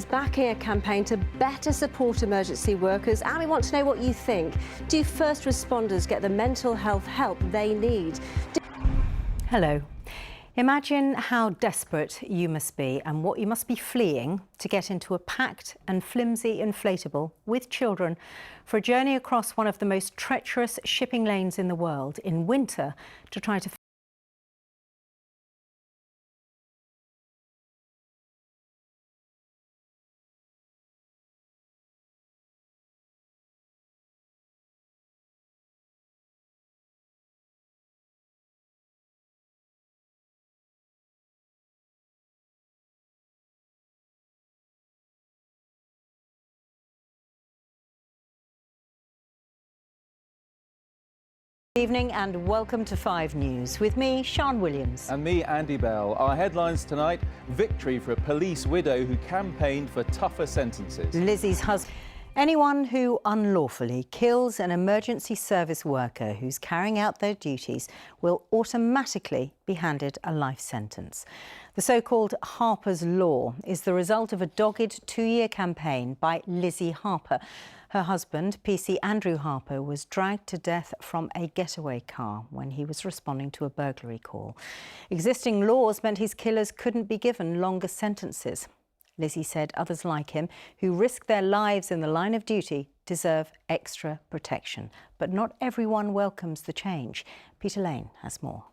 backing a campaign to better support emergency workers, and we want to know what you think. Do first responders get the mental health help they need? Hello. Imagine how desperate you must be and what you must be fleeing to get into a packed and flimsy inflatable with children for a journey across one of the most treacherous shipping lanes in the world in winter to try to Good evening and welcome to 5 News with me, Sian Williams. And me, Andy Bell. Our headlines tonight: victory for a police widow who campaigned for tougher sentences. Lizzie's husband. Anyone who unlawfully kills an emergency service worker who's carrying out their duties will automatically be handed a life sentence. The so-called Harper's Law is the result of a dogged 2-year campaign by Lizzie Harper. Her husband, PC Andrew Harper, was dragged to death from a getaway car when he was responding to a burglary call. Existing laws meant his killers couldn't be given longer sentences. Lizzie said others like him, who risk their lives in the line of duty, deserve extra protection. But not everyone welcomes the change. Peter Lane has more.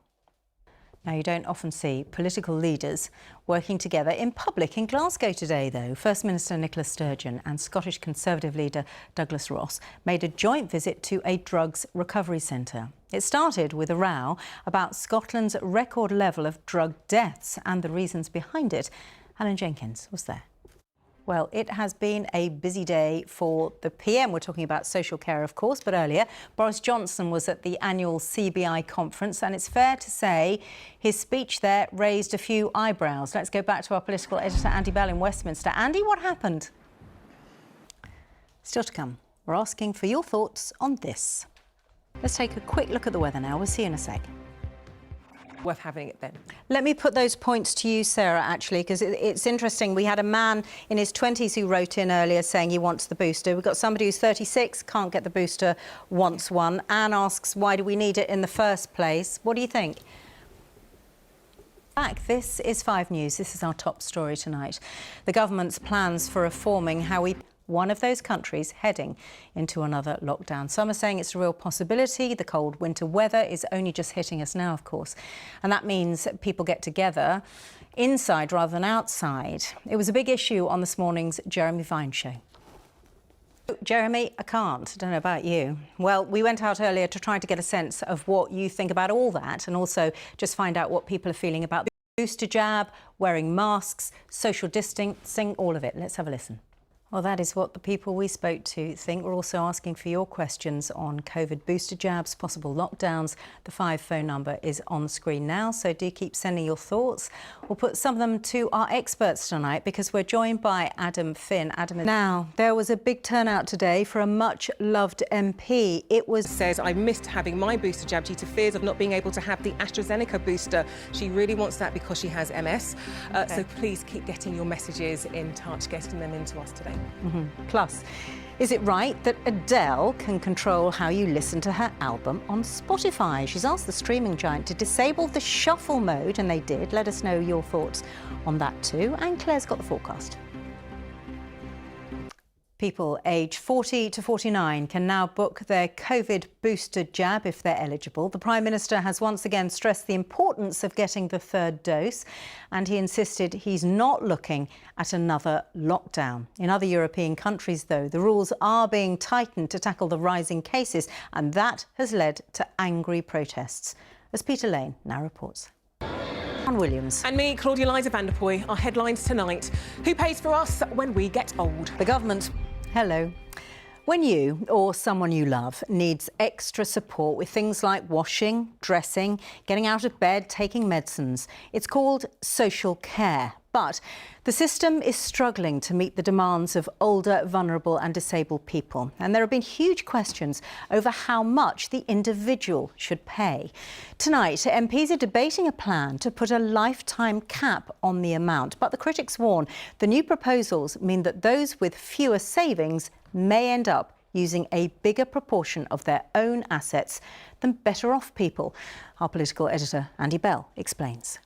Now, you don't often see political leaders working together in public in Glasgow today, though. First Minister Nicola Sturgeon and Scottish Conservative leader Douglas Ross made a joint visit to a drugs recovery centre. It started with a row about Scotland's record level of drug deaths and the reasons behind it. Alan Jenkins was there. Well, it has been a busy day for the PM. We're talking about social care, of course, but earlier Boris Johnson was at the annual CBI conference, and it's fair to say his speech there raised a few eyebrows. Let's go back to our political editor, Andy Bell in Westminster. Andy, what happened? Still to come. We're asking for your thoughts on this. Let's take a quick look at the weather now. We'll see you in a sec. Worth having it then. Let me put those points to you, Sarah, actually, because it's interesting. We had a man in his 20s who wrote in earlier saying he wants the booster. We've got somebody who's 36, can't get the booster, wants one. Anne asks, why do we need it in the first place? What do you think? This is 5 News. This is our top story tonight. The government's plans for reforming how we... one of those countries heading into another lockdown. Some are saying it's a real possibility. The cold winter weather is only just hitting us now, of course. And that means people get together inside rather than outside. It was a big issue on this morning's Jeremy Vine show. Jeremy, I can't. I don't know about you. Well, we went out earlier to try to get a sense of what you think about all that and also just find out what people are feeling about the booster jab, wearing masks, social distancing, all of it. Let's have a listen. Well, that is what the people we spoke to think. We're also asking for your questions on COVID booster jabs, possible lockdowns. The 5 phone number is on the screen now, so do keep sending your thoughts. We'll put some of them to our experts tonight because we're joined by Adam Finn. Now, there was a big turnout today for a much-loved MP. It was... Says, I missed having my booster jab due to fears of not being able to have the AstraZeneca booster. She really wants that because she has MS. So please keep getting your messages in touch, getting them into us today. Plus, is it right that Adele can control how you listen to her album on Spotify? She's asked the streaming giant to disable the shuffle mode, and they did. Let us know your thoughts on that too. And Claire's got the forecast. People aged 40 to 49 can now book their COVID booster jab if they're eligible. The Prime Minister has once again stressed the importance of getting the 3rd dose, and he insisted he's not looking at another lockdown. In other European countries, though, the rules are being tightened to tackle the rising cases, and that has led to angry protests. As Peter Lane now reports. Williams. And me, Claudia Liza Vanderpoy. Our headlines tonight. Who pays for us when we get old? The government... Hello. When you or someone you love needs extra support with things like washing, dressing, getting out of bed, taking medicines, it's called social care. But the system is struggling to meet the demands of older, vulnerable and disabled people. And there have been huge questions over how much the individual should pay. Tonight, MPs are debating a plan to put a lifetime cap on the amount. But the critics warn the new proposals mean that those with fewer savings may end up using a bigger proportion of their own assets than better off people. Our political editor, Andy Bell, explains.